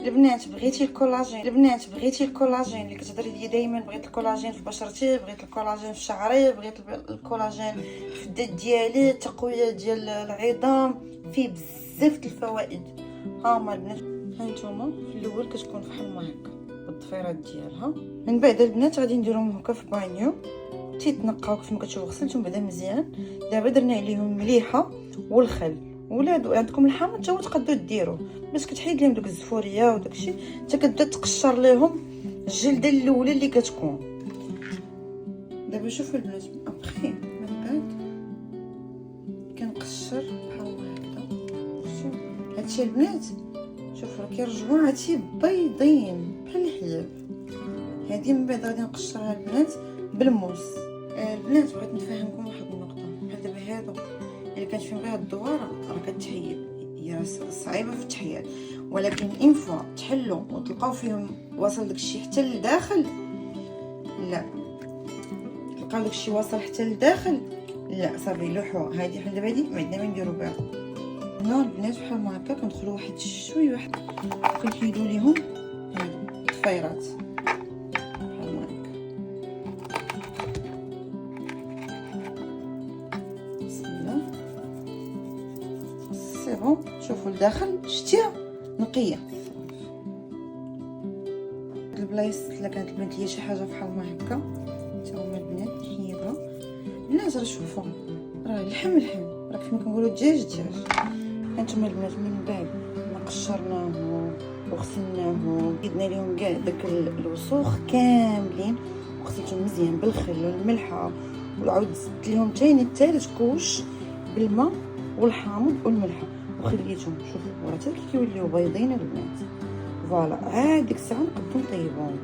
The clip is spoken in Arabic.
البنات بغيتي الكولاجين اللي كتهضري ليا دائما، بغيت الكولاجين في بشرتي، بغيت الكولاجين في شعري، بغيت الكولاجين في الدد ديالي، التقويه ديال العظام، فيه بزاف د الفوائد. ها هما البنات، ها نتوما في الاول كتكون فحال ما هكا بالضفيرات ديالها. من بعد البنات غادي نديرهم هكا في بانيو تيتنقاو كيف ما كتشوفوا. غسلتهم بعدا مزيان. دابا درنا عليهم مليحه والخل، ولا عندكم الحامض حتى هو تقدروا ديروه باش كتحيد لهم دوك الزفوريه وداكشي، حتى كتبدا تقشر لهم الجلده الاولى اللي كتكون. دابا شوفوا البنات ابخي من بعد كنقشر بحال هكا. شوف هادشي البنات، شوفوا كيرجعوا عرفتي بيضين بحال الحليب. هادي من بعد غادي نقشرها البنات بالموس. البنات بغيت نفهمكم واحد النقطه، بحال دابا هادو اللي كانت فيهم غير الدواره راه كتحيد، هي صعيبه في التحياد، ولكن ان فوا تحلوا وتلقاو فيهم واصل داكشي حتى لداخل، لا تلقاو داكشي واصل حتى لداخل، لا صافي لوحوا. هادي بحال دابا هادي ما عندنا ما نديرو بها. هنا البنات بحال ما هكا كندخلوا واحد شويه واحد كنحيدوا ليهم هادو الطفيرات بحال ما هكا. بسم الله سي بون. شوفوا لداخل شتيها نقيه. البلايص الا كانت البنت هي شي حاجه بحال ما هكا حتى هما البنات نحيدها. البنات راه شوفوا راه اللحم راه كيف ما كنقولوا الدجاج. هانتوما البنات من بعد ما قشرناه وغسلناه زدنا ليهم كاع داك الوسوخ كاملين وغسلتهم مزيان بالخل والملحه، وعاود زدت ليهم ثاني الثالث كوش بالماء والحامض والملحه وخليتهم. شوفوا راه حتى كيوليو بيضين البنات. فوالا عاد ديك الساعه نقدروا نطيبوهم.